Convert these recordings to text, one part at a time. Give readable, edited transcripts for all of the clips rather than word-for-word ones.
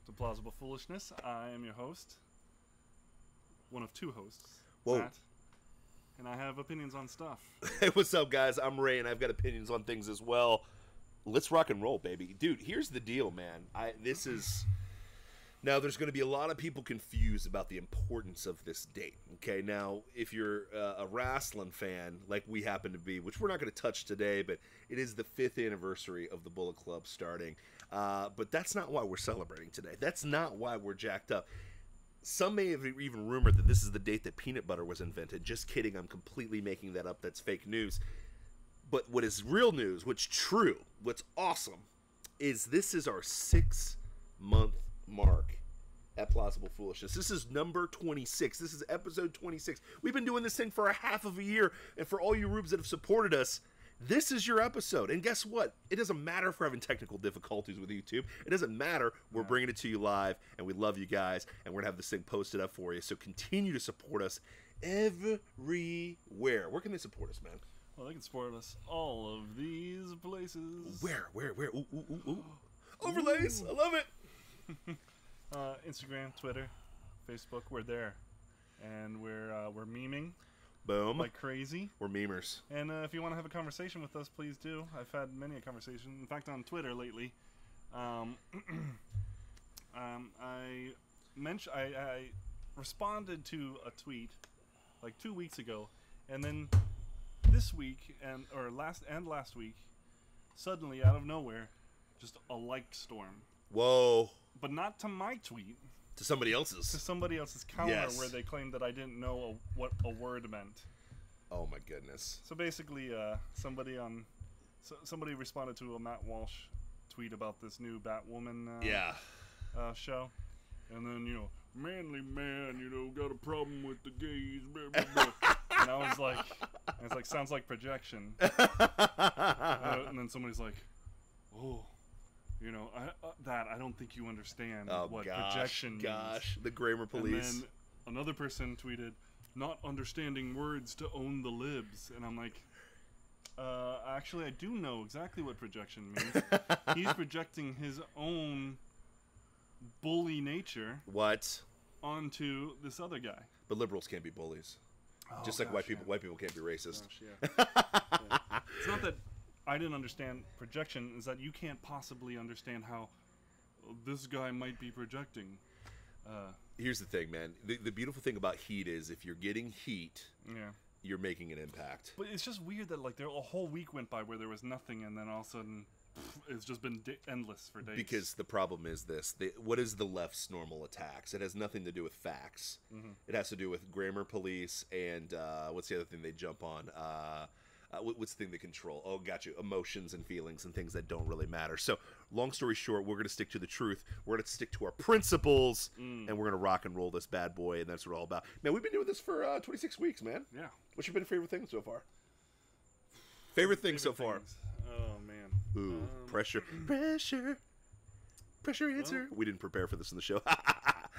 to Plausible Foolishness. I am your host, one of two hosts, Whoa. Matt, and I have opinions on stuff. Hey, what's up, guys? I'm Ray, and I've got opinions on things as well. Let's rock and roll, baby. Dude, here's the deal, man. Now, there's going to be a lot of people confused about the importance of this date, okay? Now, if you're a wrestling fan, like we happen to be, which we're not going to touch today, but it is the 5th anniversary of the Bullet Club starting. But that's not why we're celebrating today. That's not why we're jacked up. Some may have even rumored that this is the date that peanut butter was invented. Just kidding, I'm completely making that up. That's fake news. But what is real news, what's true, what's awesome, is this is our 6-month mark at Plausible Foolishness. This is number 26. This is episode 26. We've been doing this thing for a half of a year, and for all you rubes that have supported us, this is your episode. And guess what? It doesn't matter if we're having technical difficulties with YouTube. It doesn't matter. We're bringing it to you live, and we love you guys, and we're going to have this thing posted up for you. So continue to support us everywhere. Where can they support us, man? Well, they can support us all of these places. Where? Ooh. Overlays. Ooh. I love it. Instagram, Twitter, Facebook. We're there, and we're memeing. Boom. Like crazy. We're memers. And if you want to have a conversation with us, please do. I've had many a conversation. In fact, on Twitter lately, I responded to a tweet like 2 weeks ago, and then this week last week, suddenly out of nowhere, just a like storm. Whoa. But not to my tweet. To somebody else's. To somebody else's counter, yes. Where they claimed that I didn't know what a word meant. Oh my goodness. So basically, somebody responded to a Matt Walsh tweet about this new Batwoman show. And then, manly man, got a problem with the gays, blah, blah, blah. And I was like, sounds like projection. And then somebody's like, oh, I don't think you understand what projection means. Gosh, the grammar police. And then another person tweeted, not understanding words to own the libs. And I'm like, actually, I do know exactly what projection means. He's projecting his own bully nature. What? Onto this other guy. But liberals can't be bullies. Just like white people can't be racist. Gosh, yeah. It's not that I didn't understand projection, is that you can't possibly understand how this guy might be projecting. Here's the thing, man. The beautiful thing about heat is if you're getting heat, you're making an impact. But it's just weird that a whole week went by where there was nothing, and then all of a sudden it's just been endless for days. Because the problem is this. What is the left's normal attacks? It has nothing to do with facts. Mm-hmm. It has to do with grammar police and what's the other thing they jump on? What's the thing they control? Oh, got you. Emotions and feelings and things that don't really matter. So, long story short, we're going to stick to the truth. We're going to stick to our principles, and we're going to rock and roll this bad boy, and that's what we're all about. Man, we've been doing this for 26 weeks, man. Yeah. What's your favorite thing so far? Favorite thing so far? Oh, man. Ooh, pressure. Pressure answer. We didn't prepare for this in the show.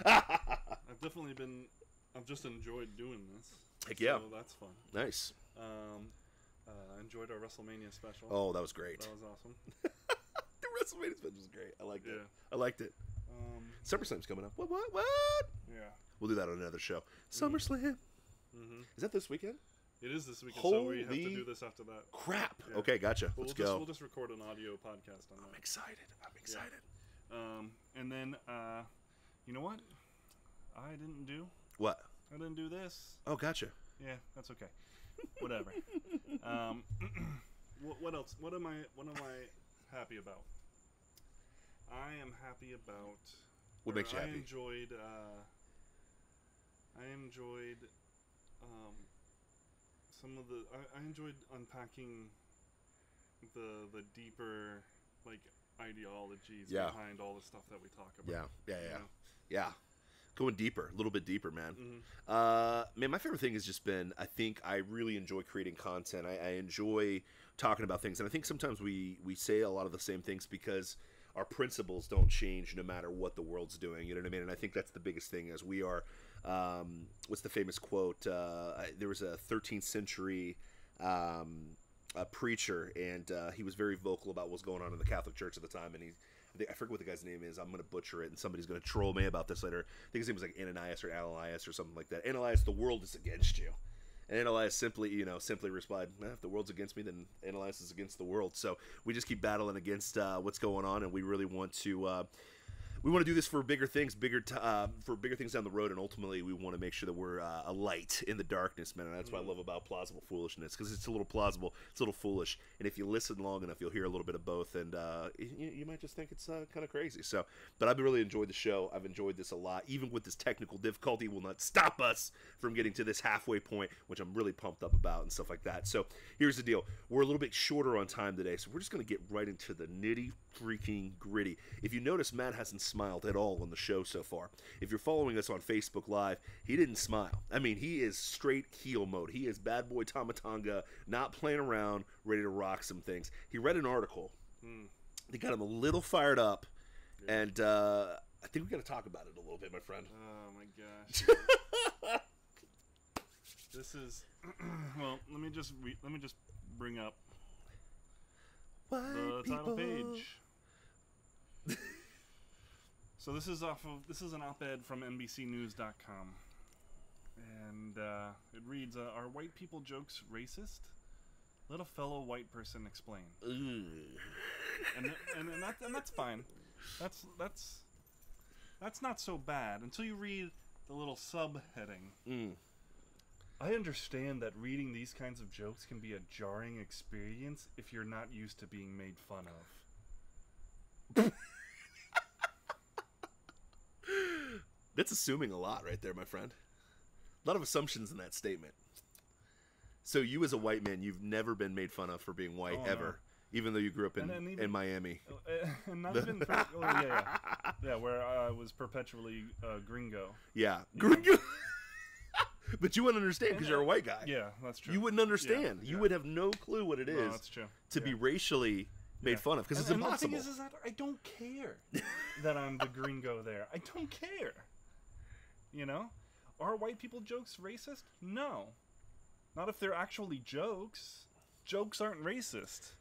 I've just enjoyed doing this. Heck yeah. So that's fun. Nice. I enjoyed our WrestleMania special. Oh, that was great. That was awesome. The WrestleMania special was great. I liked it. Yeah. I liked it. SummerSlam's coming up. What? Yeah. We'll do that on another show. SummerSlam. Mm-hmm. Is that this weekend? It is this weekend, Holy so we have to do this after that. Crap. Yeah. Okay, gotcha. Let's go. We'll just record an audio podcast on that. I'm excited. Yeah. And then, you know what? I didn't do. What? I didn't do this. Oh, gotcha. Yeah, that's okay. Whatever. What else? What am I happy about? I am happy about. What makes you happy? I enjoyed some of the. I enjoyed unpacking the deeper ideologies behind all the stuff that we talk about. Yeah. Going deeper, a little bit deeper, man. Mm-hmm. Man, my favorite thing has just been, I think I really enjoy creating content. I enjoy talking about things, and I think sometimes we say a lot of the same things because our principles don't change no matter what the world's doing. You know what I mean? And I think that's the biggest thing. As we are, what's the famous quote? There was a 13th century a preacher, and he was very vocal about what was going on in the Catholic Church at the time. And I forget what the guy's name is. I'm going to butcher it, and somebody's going to troll me about this later. I think his name was like Ananias or Ananias or something like that. Ananias, the world is against you. And Ananias simply replied, if the world's against me, then Ananias is against the world. So we just keep battling against what's going on, and we really want to do this for bigger things, for bigger things down the road, and ultimately we want to make sure that we're a light in the darkness, man. And that's what I love about Plausible Foolishness, because it's a little plausible, it's a little foolish, and if you listen long enough, you'll hear a little bit of both, and you might just think it's kind of crazy. So, but I've really enjoyed the show. I've enjoyed this a lot. Even with this technical difficulty, will not stop us from getting to this halfway point, which I'm really pumped up about and stuff like that. So here's the deal: we're a little bit shorter on time today, so we're just going to get right into the nitty freaking gritty. If you notice, Matt hasn't smiled at all on the show so far. If you're following us on Facebook Live, he didn't smile. I mean, he is straight heel mode. He is bad boy Tamatanga, not playing around, ready to rock some things. He read an article. They got him a little fired up, and I think we got to talk about it a little bit, my friend. Oh my gosh. This is well. Let me just bring up the title page. So this is an op-ed from NBCnews.com, and it reads: "Are white people jokes racist? Let a fellow white person explain." And that's fine. That's not so bad until you read the little subheading. I understand that reading these kinds of jokes can be a jarring experience if you're not used to being made fun of. That's assuming a lot right there, my friend. A lot of assumptions in that statement. So you as a white man, you've never been made fun of for being white, ever, even though you grew up in Miami. And not even yeah, where I was perpetually gringo. Yeah, gringo. But you wouldn't understand because you're a white guy. Yeah, that's true. You wouldn't understand. You would have no clue what it is that's true. to be racially made fun of, because it's impossible. And the thing is that I don't care that I'm the gringo there. I don't care. You know? Are white people jokes racist? No. Not if they're actually jokes. Jokes aren't racist.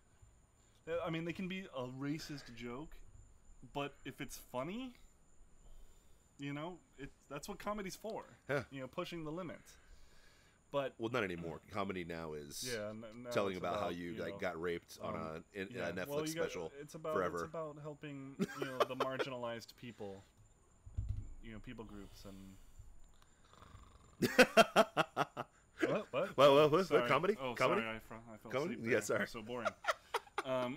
I mean, they can be a racist joke, but if it's funny, you know, that's what comedy's for. Yeah. You know, pushing the limit. But well, not anymore. Comedy now is now telling about how you got raped on a Netflix special forever. It's about helping the marginalized people, people groups and. What? Comedy? Oh, comedy? sorry, I fell comedy? asleep. Yeah, sorry. It's so boring. I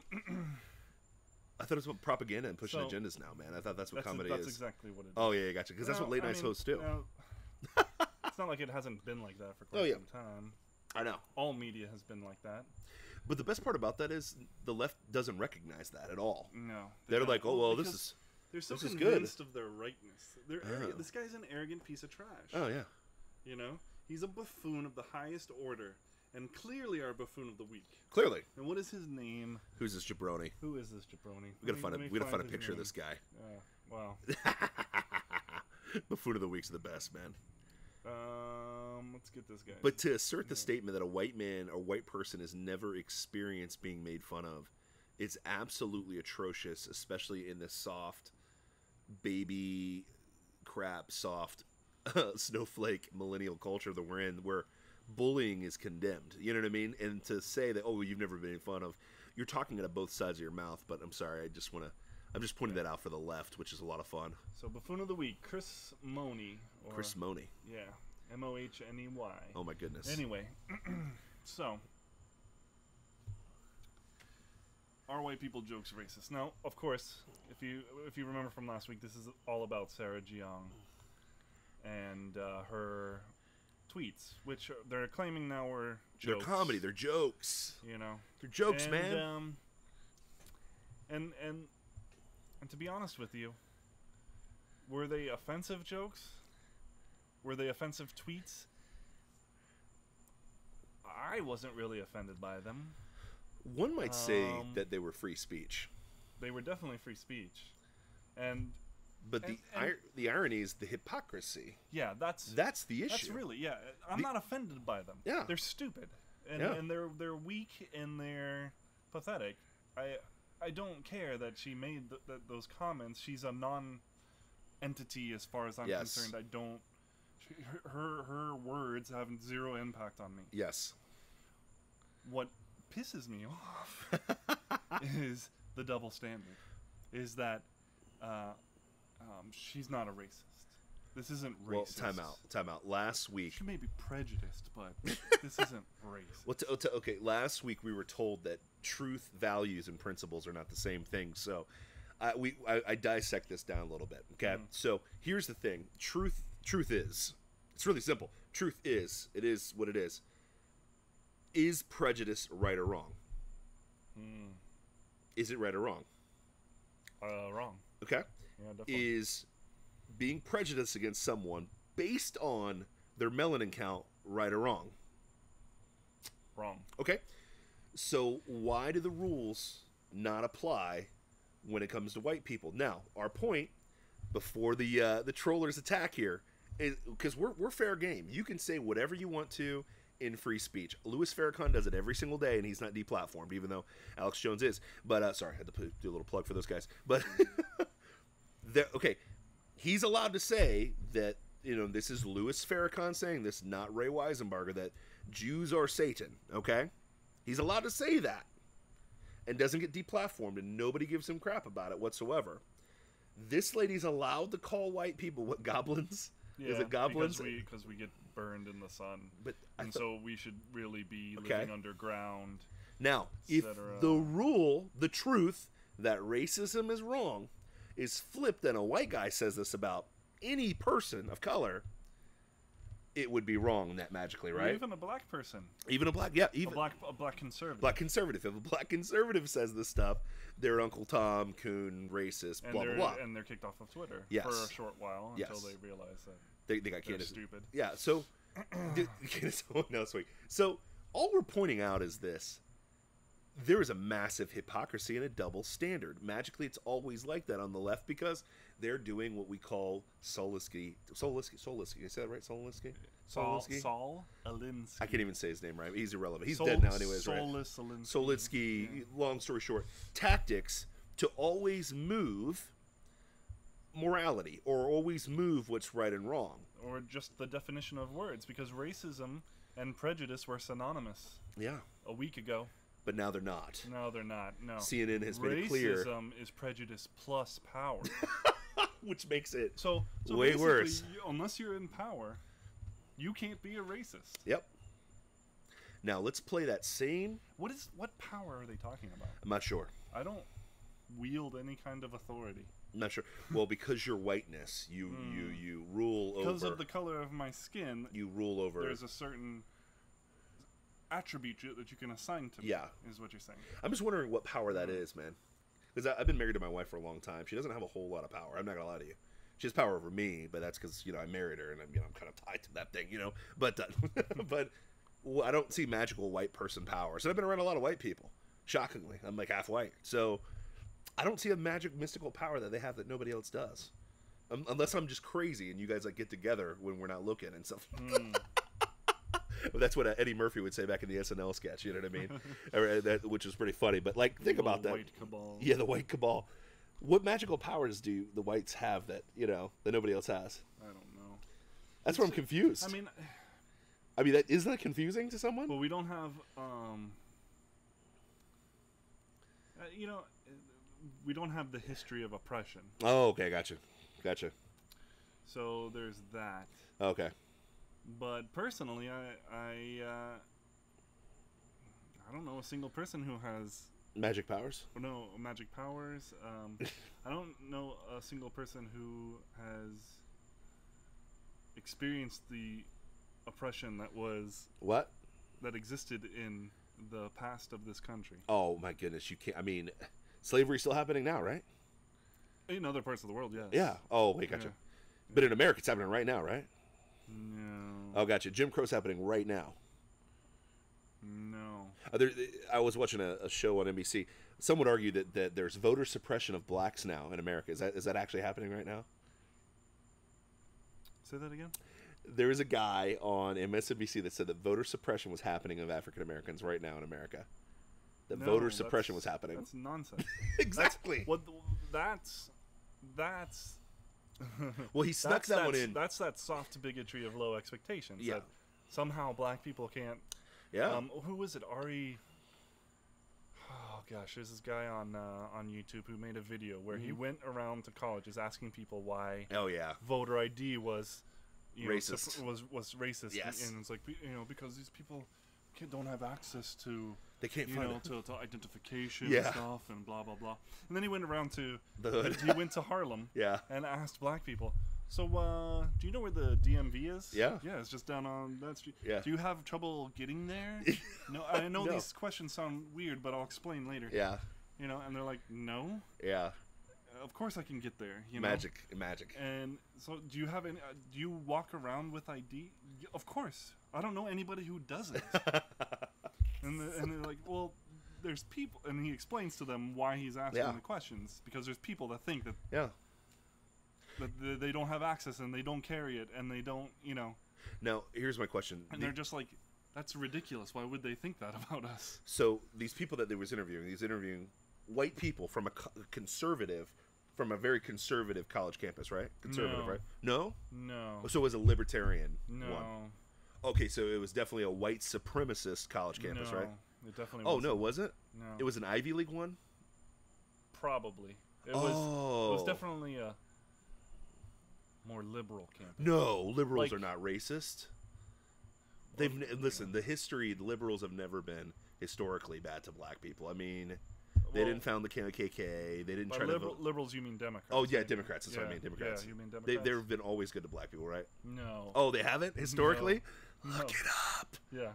thought it was about propaganda and pushing agendas now, man. I thought that's what comedy is. That's exactly what it is. Oh, yeah, gotcha. Because that's what late night hosts do. It's not like it hasn't been like that for quite some time. I know. All media has been like that. But the best part about that is the left doesn't recognize that at all. No. They're like, oh, well, this is They're so this convinced of their rightness. This guy's an arrogant piece of trash. Oh, yeah. You know? He's a buffoon of the highest order. And clearly our buffoon of the week. Clearly. And what is his name? Who's this jabroni? Who is this jabroni? We gotta find a picture of this guy. Wow. Buffoon of the week's the best, man. Let's get this guy. But to assert the statement that a white man or white person has never experienced being made fun of, it's absolutely atrocious, especially in this soft, baby crap, soft, snowflake millennial culture that we're in, where bullying is condemned. You know what I mean? And to say that, oh, you've never been made fun of, you're talking out of both sides of your mouth. But I'm sorry, I'm just pointing that out for the left, which is a lot of fun. So buffoon of the week, Chris Money. Chris Money. Yeah, Mohney. Oh my goodness. Anyway, so are white people jokes racist? Now, of course, if you remember from last week, this is all about Sarah Jeong and her tweets, which they're claiming now were jokes. They're comedy. They're jokes. You know, they're jokes, man. And to be honest with you, were they offensive jokes? Were they offensive tweets? I wasn't really offended by them. One might say that they were free speech. They were definitely free speech, but the irony is the hypocrisy. Yeah, that's the issue. That's really I'm not offended by them. Yeah, they're stupid and they're weak and they're pathetic. I don't care that she made those comments. She's a non-entity as far as I'm concerned. I don't. Her words have zero impact on me. Yes. What pisses me off is the double standard. Is that she's not a racist. This isn't racist. Well, time out. Last week... She may be prejudiced, but this isn't racist. Well, okay, last week we were told that truth, values, and principles are not the same thing. So I dissect this down a little bit, okay? So here's the thing. Truth is... It's really simple. Truth is... It is what it is. Is prejudice right or wrong? Is it right or wrong? Wrong. Okay. Yeah, definitely. Is being prejudiced against someone based on their melanin count right or wrong? Wrong. Okay. So why do the rules not apply when it comes to white people? Now, our point before the trollers attack here is because we're fair game. You can say whatever you want to in free speech. Louis Farrakhan does it every single day, and he's not deplatformed, even though Alex Jones is. But sorry, I had to do a little plug for those guys. But okay, he's allowed to say that, this is Louis Farrakhan saying this, not Ray Weisenberger, that Jews are Satan. Okay, he's allowed to say that, and doesn't get deplatformed, and nobody gives him crap about it whatsoever. This lady's allowed to call white people what, goblins? Yeah, is it goblins? Because we get burned in the sun, and so we should really be living underground. Now, if the truth that racism is wrong, is flipped and a white guy says this about any person of color, it would be wrong that magically, right? Or even a black person. Even a black, yeah. Even a black conservative. Black conservative. If a black conservative says this stuff, they're Uncle Tom, coon, racist, blah, blah, blah. And they're kicked off of Twitter for a short while until they realize that they got they're stupid. Yeah, so... So, all we're pointing out is this. There is a massive hypocrisy and a double standard. Magically, it's always like that on the left because they're doing what we call Solinsky. Did I say that right? Solinsky? Saul Alinsky. I can't even say his name right. He's irrelevant. He's dead now anyways, right? Solinsky, long story short. Tactics to always move morality or always move what's right and wrong. Or just the definition of words, because racism and prejudice were synonymous. Yeah. A week ago. But now they're not. No, they're not. No. CNN has made it clear. Racism is prejudice plus power. Which makes it so way worse. Unless you're in power, you can't be a racist. Yep. Now, let's play that same... What power are they talking about? I'm not sure. I don't wield any kind of authority. I'm not sure. Well, because your whiteness, you rule over... Because of the color of my skin... You rule over... There's a certain attribute that you can assign to me, is what you're saying. I'm just wondering what power that is, man. Because I've been married to my wife for a long time. She doesn't have a whole lot of power. I'm not going to lie to you. She has power over me, but that's because, I married her, and I'm kind of tied to that thing, But, but I don't see magical white person powers. And I've been around a lot of white people, shockingly. I'm like half white. So I don't see a magic, mystical power that they have that nobody else does. Unless I'm just crazy and you guys get together when we're not looking and stuff. That's what Eddie Murphy would say back in the SNL sketch, you know what I mean? Which was pretty funny. But, think about that. White cabal. Yeah, the white cabal. What magical powers do the whites have that, that nobody else has? I don't know. That's where I'm confused. I mean, isn't that confusing to someone? Well, we don't have, we don't have the history of oppression. Oh, okay, gotcha. So there's that. Okay. But personally, I don't know a single person who has magic powers. No, magic powers. I don't know a single person who has experienced the oppression that existed in the past of this country. Oh my goodness, you can't. Slavery's still happening now, right? In other parts of the world, yes. Yeah. Oh, wait, gotcha. Yeah. But in America, it's happening right now, right? No. Oh, gotcha. Jim Crow's happening right now. No. I was watching a show on NBC. Some would argue that there's voter suppression of blacks now in America. Is that actually happening right now? Say that again? There is a guy on MSNBC that said that voter suppression was happening of African Americans right now in America. that voter suppression was happening. That's nonsense. Exactly. That's well, he snuck that one in. That's that soft bigotry of low expectations. Yeah. That somehow black people can't. Yeah. Who was it? Ari. Oh gosh, there's this guy on YouTube who made a video where he went around to colleges asking people why. Oh yeah. Voter ID was. Racist. Was racist. Yes. And it's like because these people don't have access to. They can't find it. To identification and stuff and blah blah blah. And then he went around to the hood. He went to Harlem. Yeah. And asked black people, so do you know where the DMV is? Yeah. Yeah, it's just down on that street. Yeah. Do you have trouble getting there? No, I know these questions sound weird, but I'll explain later. Yeah. And they're like, no. Yeah. Of course I can get there. Magic. And so, do you have any? Do you walk around with ID? Of course. I don't know anybody who doesn't. and they're like, well, there's people, and he explains to them why he's asking the questions, because there's people that think that that they don't have access and they don't carry it and they don't, Now, here's my question. And they're just like, that's ridiculous. Why would they think that about us? So these people that they was interviewing white people from from a very conservative college campus, right? Conservative, right? No? No. So it was a libertarian one? Okay, so it was definitely a white supremacist college campus, right? It definitely wasn't. Oh, no, was it? No. It was an Ivy League one? Probably. It was definitely a more liberal campus. No, liberals are not racist. Listen, the liberals have never been historically bad to black people. I mean, they didn't found the KKK. They didn't try to vote. Liberals, you mean Democrats? Oh yeah, Democrats. That's what I mean. Democrats. Yeah, you mean Democrats. They've been always good to black people, right? No. Oh, they haven't historically. No. Look it up. Yeah.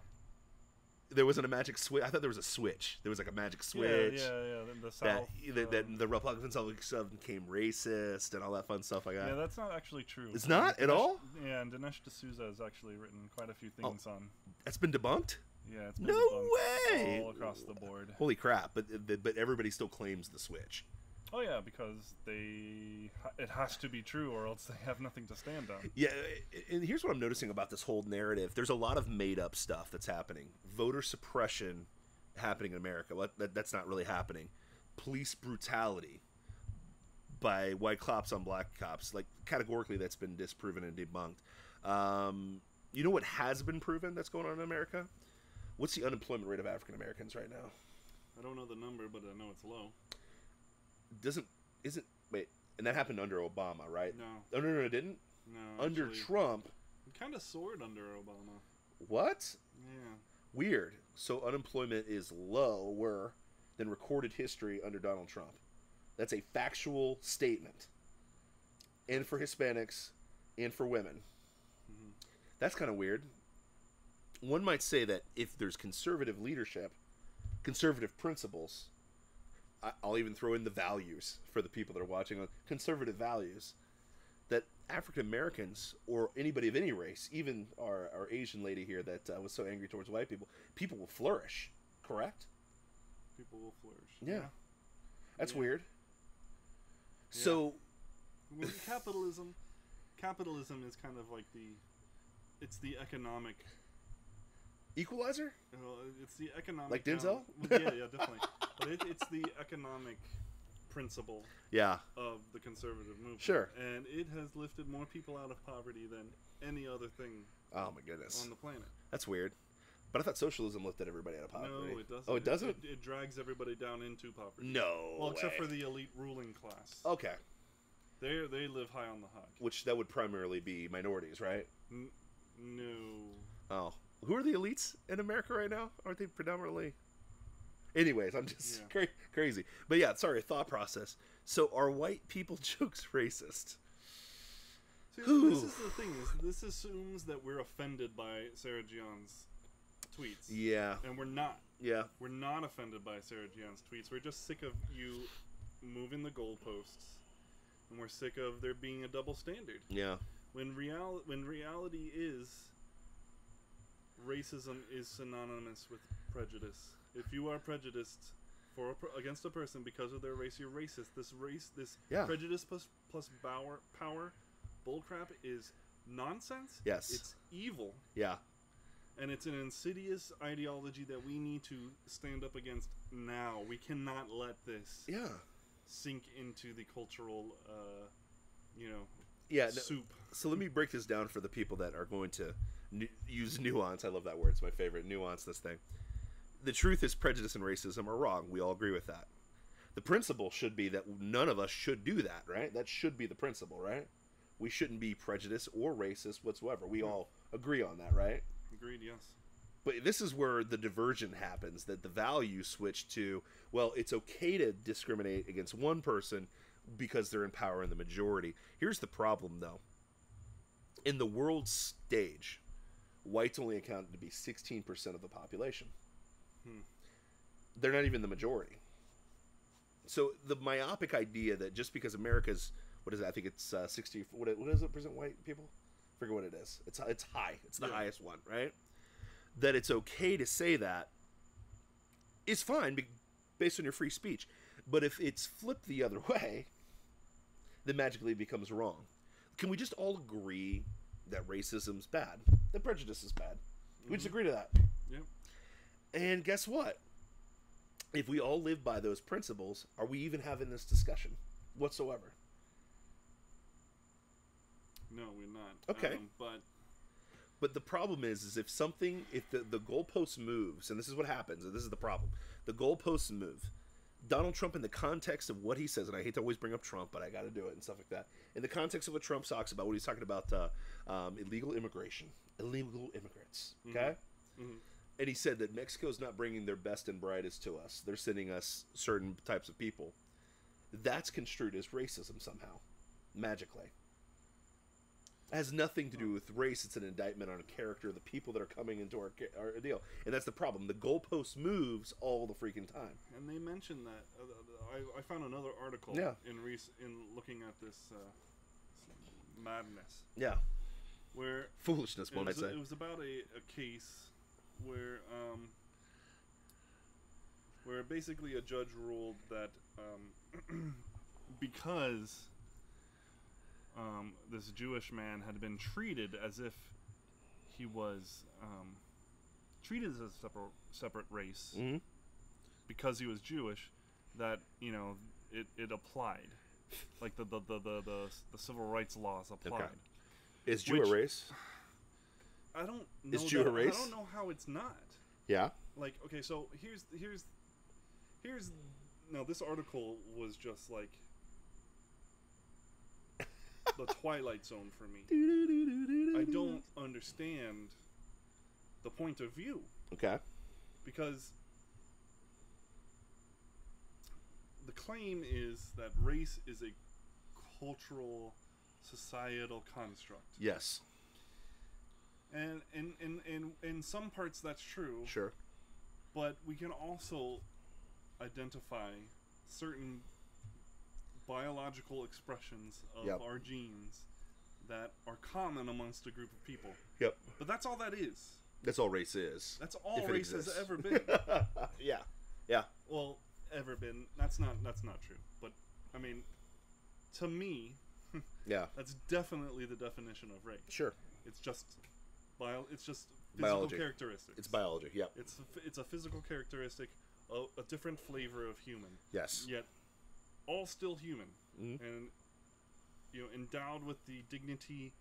There wasn't a magic switch. I thought there was a switch. There was like a magic switch. Yeah. The South. That the Republicans all of a sudden became racist and all that fun stuff like that. Yeah, that's not actually true. It's not at all? Yeah, and Dinesh D'Souza has actually written quite a few things on. That's been debunked? Yeah, it's been no debunked way! All across the board. Holy crap! But everybody still claims the switch. Oh yeah, because it has to be true, or else they have nothing to stand on. Yeah, and here's what I'm noticing about this whole narrative. There's a lot of made-up stuff that's happening. Voter suppression happening in America. That's not really happening. Police brutality by white cops on black cops. Like, categorically, that's been disproven and debunked. You know what has been proven that's going on in America? What's the unemployment rate of African Americans right now? I don't know the number, but I know it's low. Wait, and that happened under Obama, right? No. Oh, no, it didn't? No. Under Trump. It kind of soared under Obama. What? Yeah. Weird. So unemployment is lower than recorded history under Donald Trump. That's a factual statement. And for Hispanics, and for women. Mm-hmm. That's kind of weird. One might say that if there's conservative leadership, conservative principles, I'll even throw in the values for the people that are watching, conservative values, that African Americans or anybody of any race, even our Asian lady here that was so angry towards white people will flourish, correct? People will flourish. Yeah. That's weird. Yeah. So, capitalism is kind of like it's the economic equalizer? It's the economic... Like Denzel? Yeah, definitely. But it's the economic principle of the conservative movement. Sure. And it has lifted more people out of poverty than any other thing on the planet. That's weird. But I thought socialism lifted everybody out of poverty. No, it doesn't. Oh, it doesn't? It drags everybody down into poverty. No Well, except way. for the elite ruling class. Okay. They live high on the hog. Which that would primarily be minorities, right? No. Oh. Who are the elites in America right now? Aren't they predominantly... Anyways, I'm just crazy. But yeah, sorry, thought process. So are white people jokes racist? See, this is the thing. This assumes that we're offended by Sarah Gion's tweets. Yeah. And we're not. Yeah. We're not offended by Sarah Gion's tweets. We're just sick of you moving the goalposts. And we're sick of there being a double standard. Yeah. When reality is... racism is synonymous with prejudice. If you are prejudiced against a person because of their race, you're racist. This prejudice plus power bullcrap is nonsense. Yes. It's evil. Yeah. And it's an insidious ideology that we need to stand up against now. We cannot let this sink into the cultural, soup. So let me break this down for the people that are going to use nuance. I love that word. It's my favorite. Nuance this thing. The truth is prejudice and racism are wrong. We all agree with that. The principle should be that none of us should do that, right? That should be the principle, right? We shouldn't be prejudiced or racist whatsoever. We all agree on that, right? Agreed, yes. But this is where the diversion happens, that the values switch to, well, it's okay to discriminate against one person because they're in power in the majority. Here's the problem, though. In the world stage, whites only account to be 16% of the population. They're not even the majority. So the myopic idea that just because America's, what is it? I think it's 60. What is it? Percent white people? I forget what it is. It's high. It's the highest one, right? That it's okay to say that is fine based on your free speech. But if it's flipped the other way, then magically it becomes wrong. Can we just all agree that racism's bad? That prejudice is bad. We just agree to that. Yep. And guess what? If we all live by those principles, are we even having this discussion whatsoever? No, we're not. Okay. But the problem is if the goalpost moves, and this is what happens, and this is the problem, the goalposts move. Donald Trump, in the context of what he says, and I hate to always bring up Trump, but I got to do it and stuff like that. In the context of what Trump talks about, what he's talking about, illegal immigrants, okay? Mm-hmm. And he said that Mexico's not bringing their best and brightest to us. They're sending us certain types of people. That's construed as racism somehow, magically. It has nothing to do with race. It's an indictment on a character, the people that are coming into our deal. And that's the problem. The goalpost moves all the freaking time. And they mentioned that. I found another article in looking at this madness. Yeah. Where Foolishness, one might say. It was about a case where basically a judge ruled that because this Jewish man had been treated as if he was treated as a separate race because he was Jewish, that it applied, like the civil rights laws applied. Okay. Is Jew a race? I don't know. Is Jew a race? I don't know how it's not. Yeah. Like, okay, so here's now this article was just like the Twilight Zone for me. I don't understand the point of view. Okay. Because the claim is that race is a cultural, societal construct. Yes. And in some parts that's true. Sure. But we can also identify certain biological expressions of our genes that are common amongst a group of people. Yep. But that's all that is. That's all race is. That's all race has ever been. Yeah. Yeah. Well, ever been. That's not true. But I mean, to me, that's definitely the definition of race. Sure. It's just physical biology. Characteristics. It's biology. Yeah. It's a physical characteristic, a different flavor of human. Yes. Yet all still human, and endowed with the dignity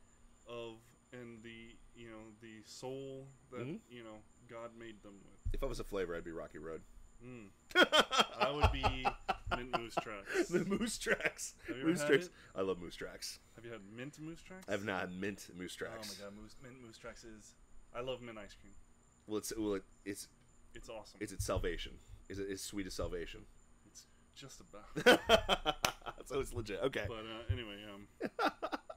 of and the soul that God made them with. If I was a flavor, I'd be Rocky Road. I would be mint moose tracks. The moose tracks. Have you moose ever had tracks. it? I love moose tracks. Have you had mint moose tracks? I've not had mint moose tracks. Oh my god, mint moose tracks is. I love mint ice cream. It's awesome. Is it salvation? Is it as sweet as salvation? It's just about. So it's legit. Okay. But anyway,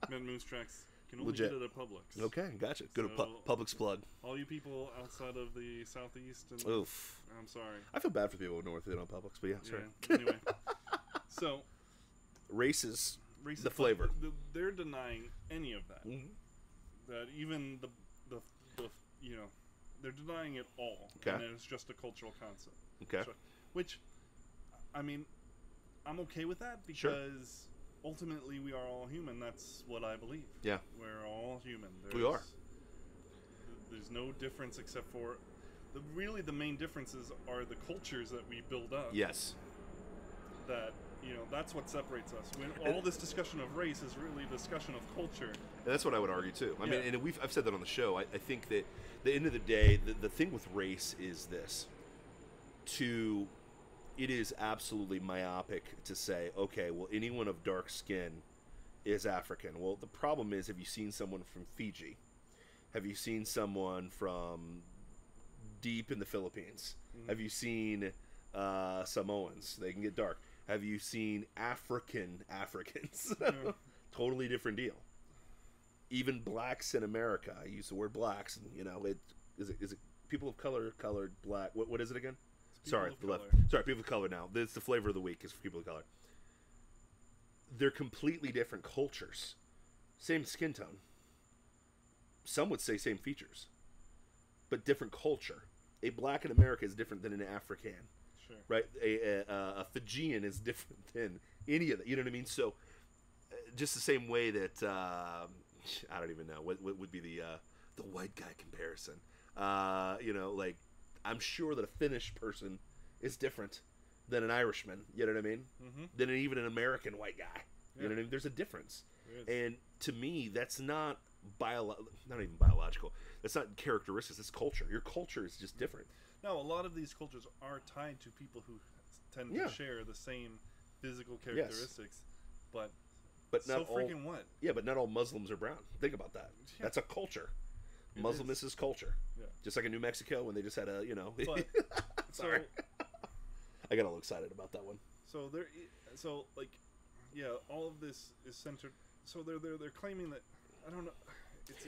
mint moose tracks can only Legit. get it at Publix. Okay, gotcha. Go to Publix plug. All you people outside of the southeast and oof. I'm sorry. I feel bad for people north of Publix, but yeah, sorry. Anyway, so races the flavor. They're denying any of that. Mm-hmm. That even the they're denying it all. Okay. And it's just a cultural concept. Okay. Which, I mean, I'm okay with that because ultimately we are all human. That's what I believe. Yeah. We're all human. We are. there's no difference except for really the main differences are the cultures that we build up. Yes. That, that's what separates us. When all this discussion of race is really a discussion of culture. And that's what I would argue too. I mean, and I've said that on the show. I think that at the end of the day, the thing with race is this: it is absolutely myopic to say, okay, well, anyone of dark skin is African. Well, the problem is, have you seen someone from Fiji? Have you seen someone from deep in the Philippines? Mm-hmm. Have you seen Samoans? They can get dark. Have you seen Africans? Mm-hmm. Totally different deal. Even blacks in America. I use the word blacks. Is it people of color, colored, black? What is it again? Sorry, people of color now. It's the flavor of the week is for people of color. They're completely different cultures. Same skin tone. Some would say same features. But different culture. A black in America is different than an African. Sure. Right? A Fijian is different than any of that. You know what I mean? So, just the same way that, I don't even know, what would be the white guy comparison. I'm sure that a Finnish person is different than an Irishman, you know what I mean? Mm-hmm. Than even an American white guy. You know what I mean? There's a difference. And to me, that's not even biological. That's not characteristics. It's culture. Your culture is just different. No, a lot of these cultures are tied to people who tend to share the same physical characteristics, but so not freaking what? Yeah, but not all Muslims are brown. Think about that. Yeah. That's a culture. Muslimness is culture. Yeah. Just like in New Mexico when they just had a, But, sorry. I got all excited about that one. All of this is centered. So they're claiming that, I don't know.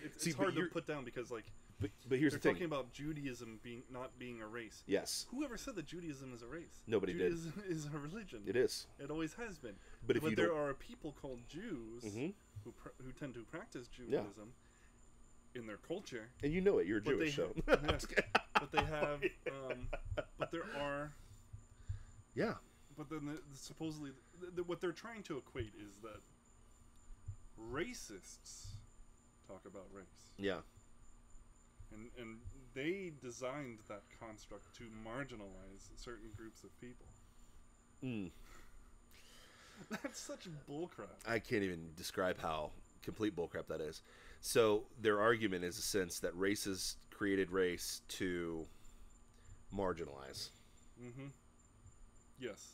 It's hard to put down because but here's the thing. They're talking about Judaism not being a race. Yes. Whoever said that Judaism is a race? Nobody did. Judaism is a religion. It is. It always has been. But there are people called Jews who tend to practice Judaism in their culture. And you know it. You're Jewish, so. But they have. But there are. Yeah. But then supposedly what they're trying to equate is that racists talk about race. Yeah. And they designed that construct to marginalize certain groups of people. Mm. That's such bullcrap. I can't even describe how complete bullcrap that is. So their argument is a sense that races created race to marginalize. Mm-hmm. Yes.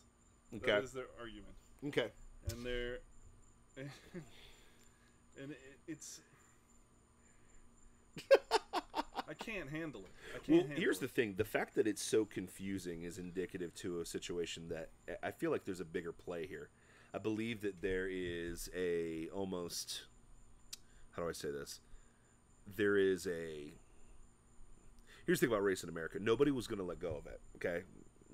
Okay. That is their argument. Okay. And they're... and it's... I can't handle it. Here's the thing. The fact that it's so confusing is indicative to a situation that I feel like there's a bigger play here. I believe that there is a almost... How do I say this? There is a... Here's the thing about race in America. Nobody was going to let go of it, okay?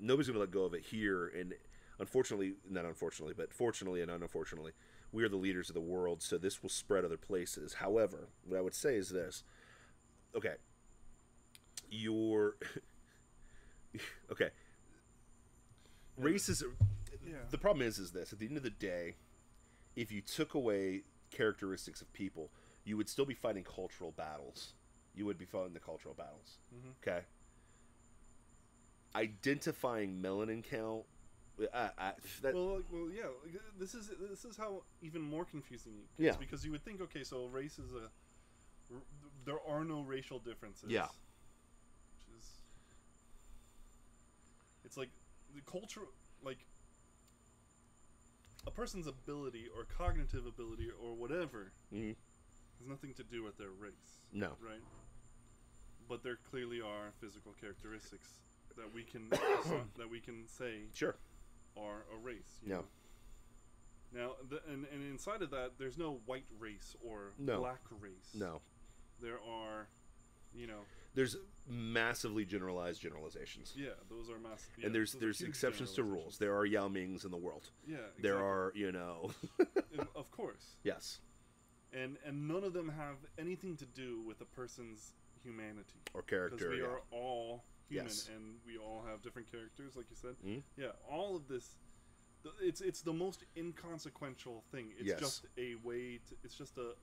Nobody's going to let go of it here. And unfortunately, not unfortunately, but fortunately and unfortunately, we are the leaders of the world, so this will spread other places. However, what I would say is this. Okay. Okay. Race is... The problem is this. At the end of the day, if you took away characteristics of people, you would still be fighting cultural battles. You would be fighting the cultural battles. Mm-hmm. Okay? Identifying melanin count... This is how even more confusing it is. Because you would think, okay, so race is there are no racial differences. Yeah. Which is... It's like the culture... Like... A person's ability or cognitive ability or whatever has nothing to do with their race. No. Right? But there clearly are physical characteristics that we can say are a race. You know? Now, and inside of that, there's no white race or black race. No. There are, There's massively generalized generalizations. Yeah, those are massive. Yeah, and there's exceptions to rules. There are Yao Mings in the world. Yeah, exactly. There are, Of course. Yes. And none of them have anything to do with a person's humanity. Or character. Because we are all human, and we all have different characters, like you said. Mm-hmm. Yeah, all of this... It's the most inconsequential thing. It's Yes. just a way to, it's just a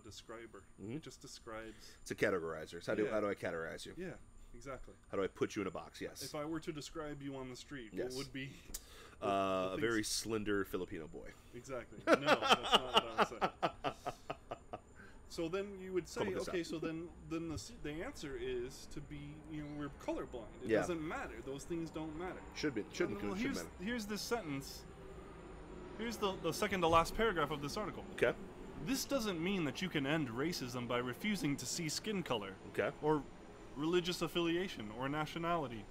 describer. Mhm. It just describes. It's a categorizer. It's how do I categorize you? Yeah, exactly. How do I put you in a box? Yes. If I were to describe you on the street, Yes. what would be A very slender Filipino boy. Exactly. No, that's not what I was saying. So then you would say, okay, so then the answer is to be, we're colorblind. It doesn't matter. Those things don't matter. Shouldn't matter. Here's this sentence. Here's the second to last paragraph of this article. Okay. This doesn't mean that you can end racism by refusing to see skin color. Okay. Or religious affiliation or nationality.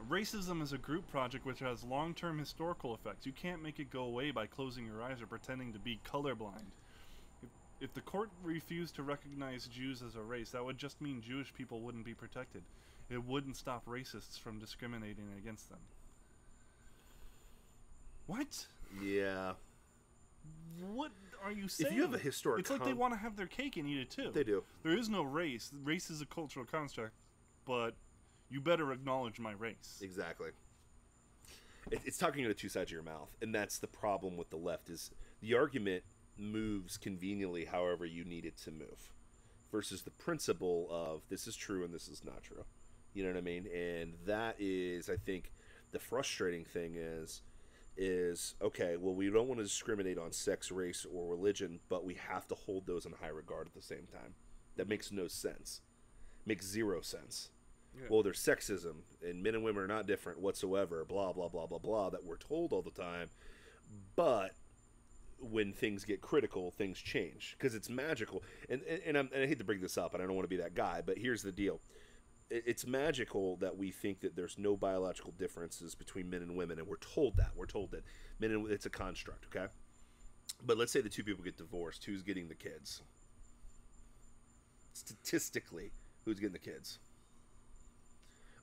Racism is a group project which has long-term historical effects. You can't make it go away by closing your eyes or pretending to be colorblind. If the court refused to recognize Jews as a race, that would just mean Jewish people wouldn't be protected. It wouldn't stop racists from discriminating against them. What? Yeah. What are you saying? If you have a historic... It's like they want to have their cake and eat it too. They do. There is no race. Race is a cultural construct, but you better acknowledge my race. Exactly. It's talking out of two sides of your mouth, and that's the problem with the left, is the argument moves conveniently however you need it to move, versus the principle of this is true and this is not true. You know what I mean? And that is, I think, the frustrating thing is okay, well, we don't want to discriminate on sex, race, or religion, but we have to hold those in high regard at the same time. That makes no sense. Makes zero sense. Yeah. Well, there's sexism, and men and women are not different whatsoever, blah, blah, blah, blah, blah, that we're told all the time. But when things get critical, things change, because it's magical. And I hate to bring this up, and I don't want to be that guy, but here's the deal. It's magical that we think that there's no biological differences between men and women, and we're told that. We're told that men and it's a construct, okay? But let's say the two people get divorced. Who's getting the kids? Statistically, who's getting the kids?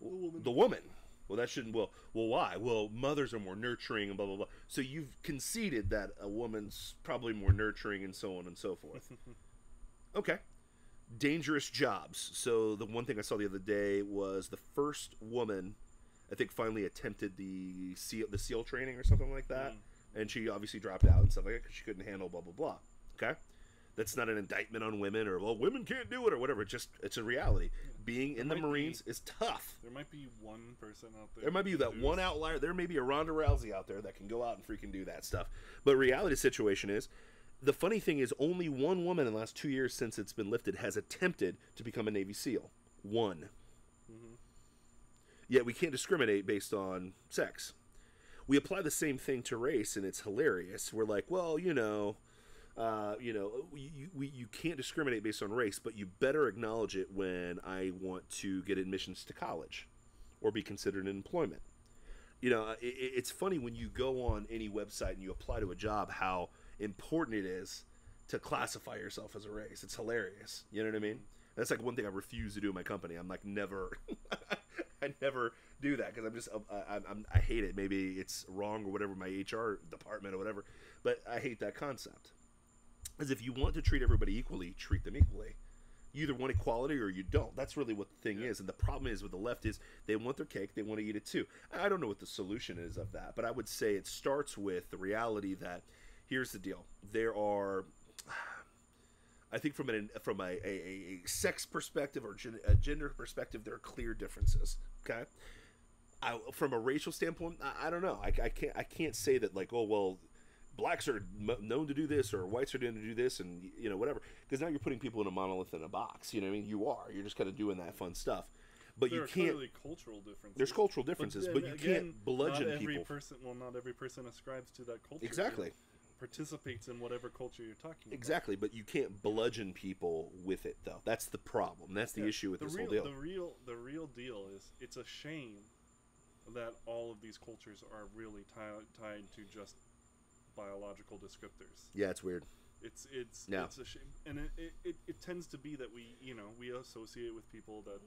The woman. Well, that shouldn't... Well, why? Well, mothers are more nurturing and blah, blah, blah. So you've conceded that a woman's probably more nurturing and so on and so forth. Okay. Dangerous jobs. So the one thing I saw the other day was the first woman, I think, finally attempted the SEAL training or something like that. And she obviously dropped out and stuff like that because she couldn't handle blah, blah, blah. Okay? That's not an indictment on women or, well, women can't do it or whatever. It's a reality. Yeah. Being in the Marines is tough. There might be one person out there. There might be that one outlier. There may be a Ronda Rousey out there that can go out and freaking do that stuff. But reality situation is, the funny thing is only one woman in the last 2 years since it's been lifted has attempted to become a Navy SEAL. One. Mm-hmm. Yet we can't discriminate based on sex. We apply the same thing to race, and it's hilarious. We're like, well, you can't discriminate based on race, but you better acknowledge it when I want to get admissions to college or be considered in employment. It's funny when you go on any website and you apply to a job how important it is to classify yourself as a race. It's hilarious. You know what I mean? That's like one thing I refuse to do in my company. I'm like, never, I never do that because I'm just, I hate it. Maybe it's wrong or whatever, my HR department or whatever, but I hate that concept. Because if you want to treat everybody equally, treat them equally. You either want equality or you don't. That's really what the thing is. And the problem is with the left is they want their cake, they want to eat it too. I don't know what the solution is of that, but I would say it starts with the reality that here's the deal. There are, I think from a sex perspective or a gender perspective, there are clear differences. Okay, from a racial standpoint, I don't know. I can't say that like, oh well, blacks are known to do this or whites are known to do this and whatever, because now you're putting people in a monolith in a box. You know what I mean? You're just kind of doing that fun stuff. But there you can't. Clearly cultural differences. There's cultural differences, but you can't bludgeon not every people. Not every person ascribes to that culture. Exactly. Participates in whatever culture you're talking about. Exactly, but you can't bludgeon people with it, though. That's the problem. That's the issue with this whole deal. The real deal is it's a shame that all of these cultures are really tied to just biological descriptors. Yeah, it's weird. It's a shame, and it tends to be that we associate with people that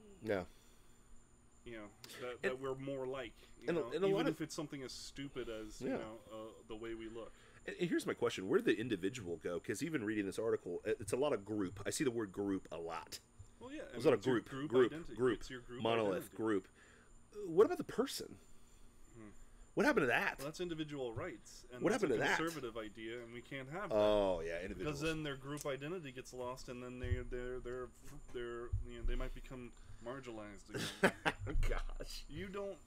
that we're more like, even if it's something as stupid as the way we look. And here's my question: where did the individual go? Because even reading this article, it's a lot of group. I see the word group a lot. Well, yeah, there's a lot of group, It's your group monolith, identity. group. What about the person? What happened to that? Well, that's individual rights. And what happened to that? That's a conservative idea, and we can't have that. Oh yeah, individuals. Because then their group identity gets lost, and then they might become marginalized again. Gosh. You don't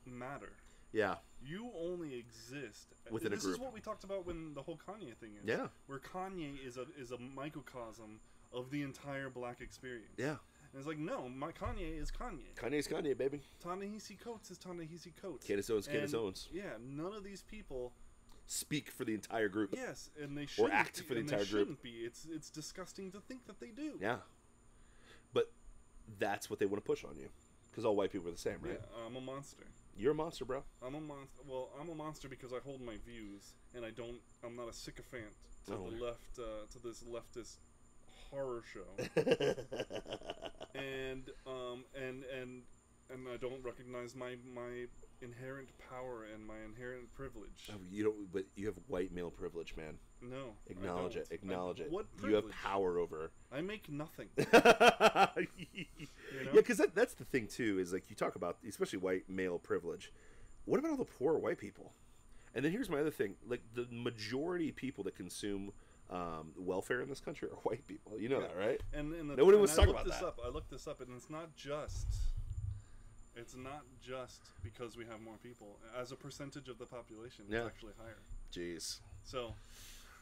matter. Yeah. You only exist within a group. This is what we talked about when the whole Kanye thing is. Yeah. Where Kanye is a microcosm of the entire black experience. Yeah. And it's like, no, my Kanye is Kanye. Kanye's Kanye, baby. Ta-Nehisi Coates is Ta-Nehisi Coates. Candace Owens, Candace Owens. Yeah, none of these people speak for the entire group. Yes, and they shouldn't or act for the entire group. Shouldn't be. It's disgusting to think that they do. Yeah. But that's what they want to push on you. Because all white people are the same, right? Yeah, I'm a monster. You're a monster, bro. I'm a monster. Well, I'm a monster because I hold my views, and I'm not a sycophant to the left, to this leftist horror show. and I don't recognize my inherent power and my inherent privilege. Oh, you don't, but you have white male privilege, man. No, acknowledge it. Acknowledge it. What privilege? You have power over. I make nothing. You know? Yeah, because that's the thing too. Is like you talk about, especially white male privilege. What about all the poor white people? And then here's my other thing: like the majority of people that consume welfare in this country are white people. You know that, right? And nobody wants to talk about that. I looked this up, and it's not just because we have more people. As a percentage of the population, it's actually higher. Jeez. So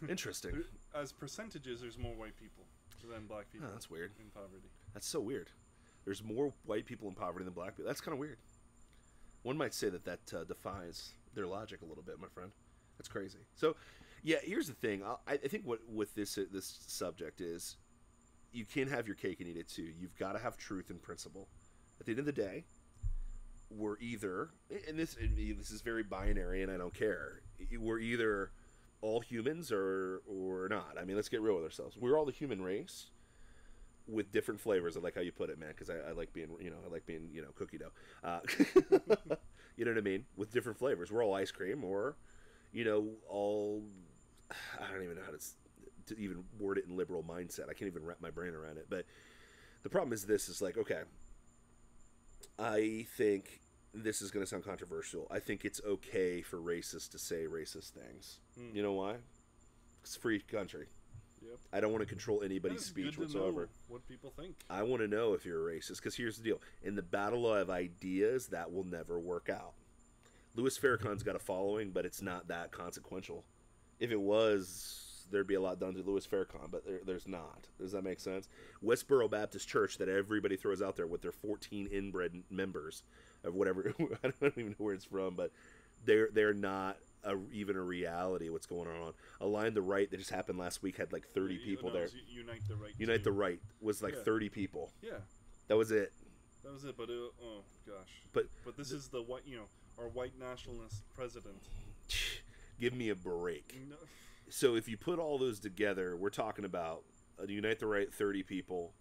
interesting. As percentages, there's more white people than black people. Oh, that's weird. In poverty. That's so weird. There's more white people in poverty than black people. That's kind of weird. One might say that defies their logic a little bit, my friend. That's crazy. So, yeah, here's the thing. I think what with this subject is you can't have your cake and eat it too. You've got to have truth and principle. At the end of the day, we're either, and this is very binary, and I don't care. We're either all humans or not. I mean, let's get real with ourselves. We're all the human race with different flavors. I like how you put it, man, because I like being, cookie dough. You know what I mean? With different flavors. We're all ice cream, or, all. I don't even know how to even word it in liberal mindset. I can't even wrap my brain around it. But the problem is this: is like, okay, I think this is going to sound controversial. I think it's okay for racists to say racist things. You know why? It's a free country. Yep. I don't want to control anybody's speech whatsoever. Know what people think. I want to know if you're a racist, because here's the deal. In the battle of ideas, that will never work out. Louis Farrakhan's got a following, but it's not that consequential. If it was, there'd be a lot done to Louis Farrakhan, but there's not. Does that make sense? Westboro Baptist Church that everybody throws out there with their 14 inbred members of whatever, I don't even know where it's from, but they're not even a reality what's going on. Align the Right that just happened last week had like 30 people there. Unite the Right. Unite the Right was like 30 people. Yeah. That was it. That was it, but oh gosh. But this is the white, our white nationalist president. Give me a break. No. So if you put all those together, we're talking about Unite the Right 30 people.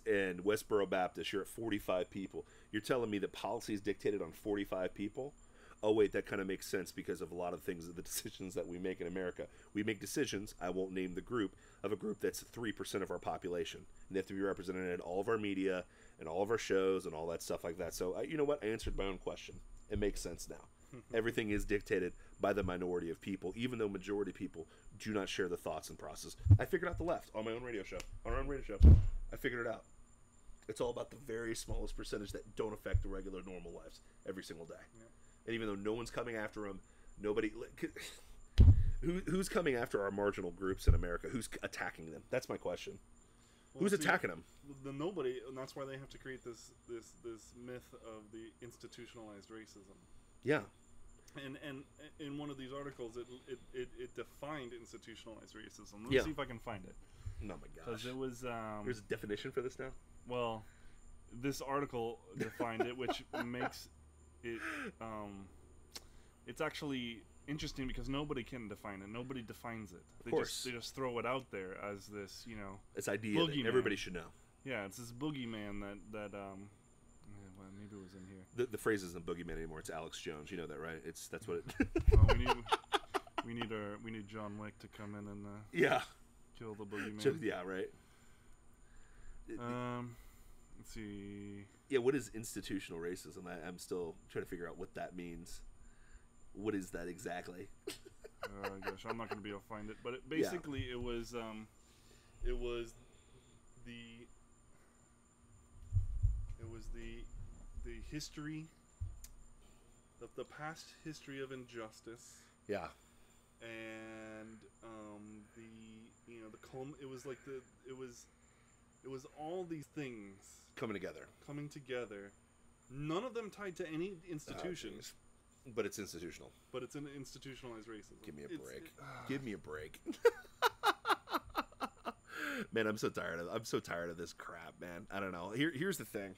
And Westboro Baptist, you're at 45 people. You're telling me that policy is dictated on 45 people? Oh, wait, that kind of makes sense because of a lot of things, the decisions that we make in America. We make decisions, I won't name the group, of a group that's 3% of our population. And they have to be represented in all of our media and all of our shows and all that stuff like that. So, you know what? I answered my own question. It makes sense now. Everything is dictated by the minority of people, even though majority of people do not share the thoughts and process. I figured out the left on my own radio show. I figured it out. It's all about the very smallest percentage that don't affect the regular, normal lives every single day. Yeah. And even though no one's coming after them, nobody... Who's coming after our marginal groups in America? Who's attacking them? That's my question. Well, who's attacking them? Nobody, and that's why they have to create this myth of the institutionalized racism. Yeah. And in one of these articles, it defined institutionalized racism. Let me see if I can find it. Oh my gosh. Because it was... There's a definition for this now? Well, this article defined it, which makes it... it's actually interesting because nobody can define it. Nobody defines it. Of course. They just throw it out there as this, this idea that everybody should know. Yeah, it's this boogeyman that well, maybe it was in here. The phrase isn't boogeyman anymore. It's Alex Jones. You know that, right? That's what it... Well, we need John Wick to come in and kill the boogeyman. Yeah, right. Let's see. Yeah, what is institutional racism? I'm still trying to figure out what that means. What is that exactly? Gosh, I'm not going to be able to find it. But basically, it was the history, the past history of injustice. Yeah. And it was all these things coming together. None of them tied to any institution. But it's institutional. But it's an institutionalized racism. Give me a break. Give me a break. Man, I'm so tired of this crap, man. I don't know. Here's the thing.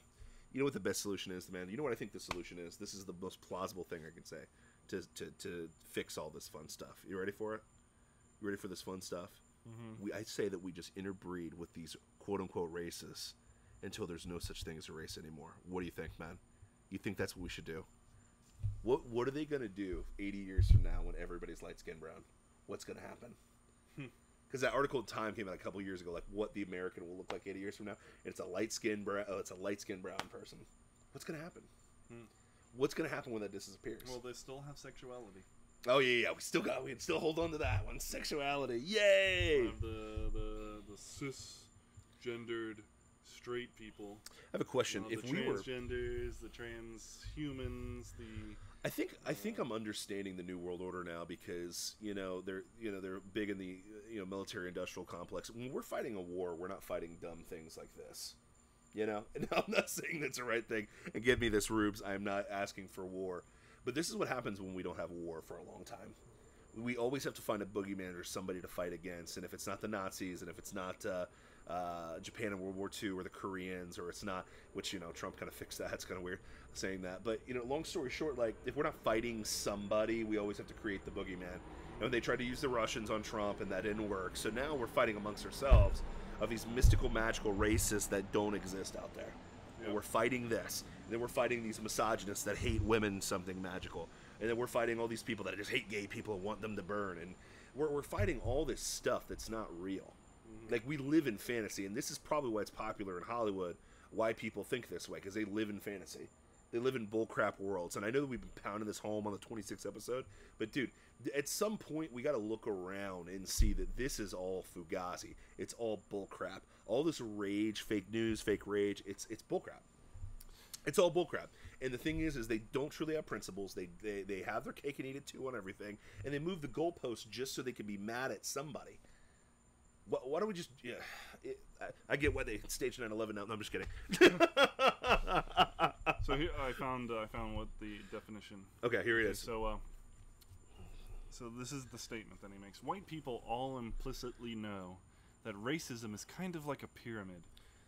You know what the best solution is, man? You know what I think the solution is? This is the most plausible thing I can say to fix all this fun stuff. You ready for it? You ready for this fun stuff? Mm-hmm. I say that we just interbreed with these quote-unquote races until there's no such thing as a race anymore. What do you think, man? You think that's what we should do? What are they going to do 80 years from now when everybody's light-skinned brown? What's going to happen? Because that article in Time came out a couple years ago, like what the American will look like 80 years from now, and it's a light-skinned brown person. What's going to happen? What's going to happen when that disappears? Well, they still have sexuality. Oh yeah, we can still hold on to that one. Sexuality, yay! The cisgendered straight people. I have a question. If we were transgenders, the transhumans, I think I'm understanding the New World Order now because they're big in the military industrial complex. When we're fighting a war, we're not fighting dumb things like this. And I'm not saying that's the right thing. And give me this, Rubes. I am not asking for war. But this is what happens when we don't have war for a long time. We always have to find a boogeyman or somebody to fight against. And if it's not the Nazis, and if it's not Japan in World War II or the Koreans, or it's not, which, Trump kind of fixed that. It's kind of weird saying that. But, long story short, like, if we're not fighting somebody, we always have to create the boogeyman. They tried to use the Russians on Trump, and that didn't work. So now we're fighting amongst ourselves of these mystical, magical racists that don't exist out there. Yep. And we're fighting this. And then we're fighting these misogynists that hate women something magical. And then we're fighting all these people that just hate gay people and want them to burn. And we're fighting all this stuff that's not real. Mm-hmm. Like, we live in fantasy, and this is probably why it's popular in Hollywood, why people think this way, because they live in fantasy. They live in bullcrap worlds. And I know that we've been pounding this home on the 26th episode, but dude, at some point we got to look around and see that this is all fugazi. It's all bullcrap. All this rage, fake news, fake rage, it's bullcrap. It's all bullcrap. And the thing is they don't truly have principles. They have their cake and eat it too on everything, and they move the goalposts just so they can be mad at somebody. Why don't we just? Yeah, I get why they staged 9/11 now. No, I'm just kidding. So here I found what the definition. Okay, here it is. So this is the statement that he makes. White people all implicitly know that racism is kind of like a pyramid,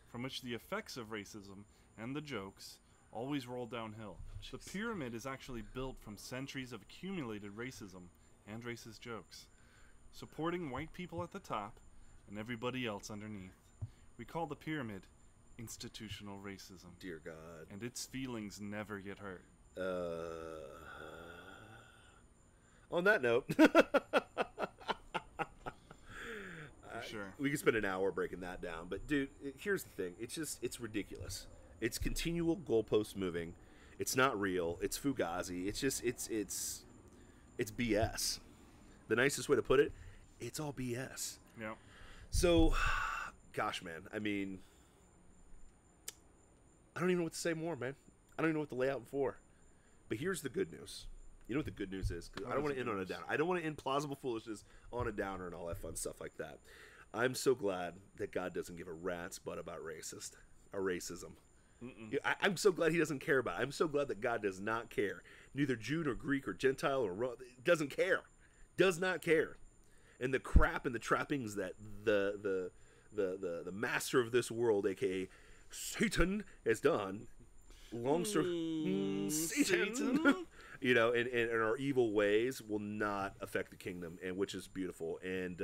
from which the effects of racism and the jokes always roll downhill. Jeez. The pyramid is actually built from centuries of accumulated racism and racist jokes, supporting white people at the top and everybody else underneath. We call the pyramid institutional racism. Dear God. And its feelings never get hurt. On that note, sure. We could spend an hour breaking that down. But dude, here's the thing. It's ridiculous. It's continual goalpost moving. It's not real. It's fugazi. It's BS. The nicest way to put it, it's all BS. Yeah. So, gosh, man. I mean, I don't even know what to say more, man. I don't even know what to lay out for. But here's the good news. You know what the good news is? Because I don't want to end on a downer. I don't want to end Plausible Foolishness on a downer and all that fun stuff like that. I'm so glad that God doesn't give a rat's butt about racism. I'm so glad he doesn't care about it. I'm so glad that God does not care. Neither Jew nor Greek or Gentile or doesn't care. Does not care. And the crap and the trappings that the master of this world, aka Satan, has done. Long story, Satan. And our evil ways will not affect the kingdom, and which is beautiful. And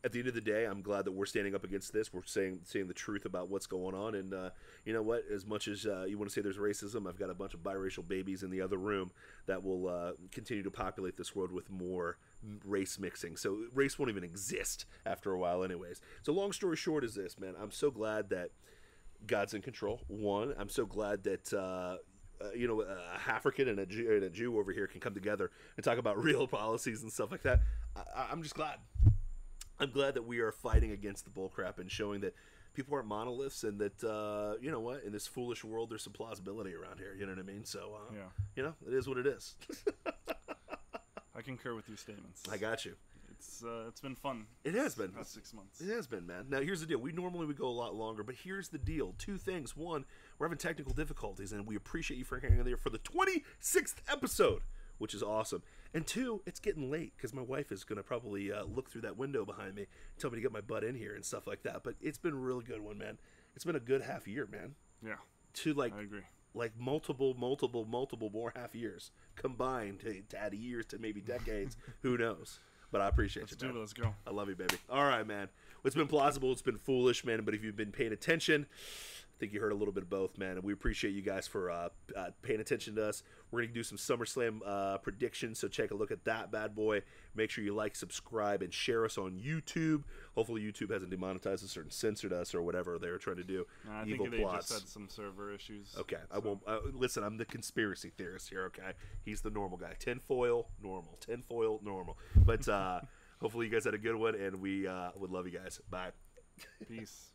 at the end of the day, I'm glad that we're standing up against this. We're saying the truth about what's going on. And you know what? As much as you want to say there's racism, I've got a bunch of biracial babies in the other room that will continue to populate this world with more race mixing. So race won't even exist after a while anyways. So long story short is this, man. I'm so glad that God's in control. One, I'm so glad that a African and a Jew over here can come together and talk about real policies and stuff like that. I'm just glad. I'm glad that we are fighting against the bullcrap and showing that people aren't monoliths, and that you know what, in this foolish world, there's some plausibility around here. You know what I mean? So it is what it is. I concur with your statements. I got you. It's been fun. It has been. Past 6 months. It has been, man. Now here's the deal. We normally would go a lot longer, but here's the deal. Two things. One, we're having technical difficulties, and we appreciate you for hanging in there for the 26th episode, which is awesome. And two, it's getting late because my wife is going to probably look through that window behind me, tell me to get my butt in here and stuff like that. But it's been a really good one, man. It's been a good half year, man. Yeah. I agree. Like multiple more half years combined to add years to maybe decades. Who knows? But I appreciate you, man. Let's go. I love you, baby. All right, man. It's been plausible. It's been foolish, man. But if you've been paying attention, I think you heard a little bit of both, man. And we appreciate you guys for paying attention to us. We're going to do some SummerSlam predictions, so check a look at that bad boy. Make sure you like, subscribe, and share us on YouTube. Hopefully YouTube hasn't demonetized us or censored us or whatever they're trying to do. I Evil think they plots. just had some server issues. Okay, so. I won't. Listen, I'm the conspiracy theorist here, okay? He's the normal guy. Tinfoil, normal. Tinfoil, normal. But hopefully you guys had a good one, and we would love you guys. Bye. Peace.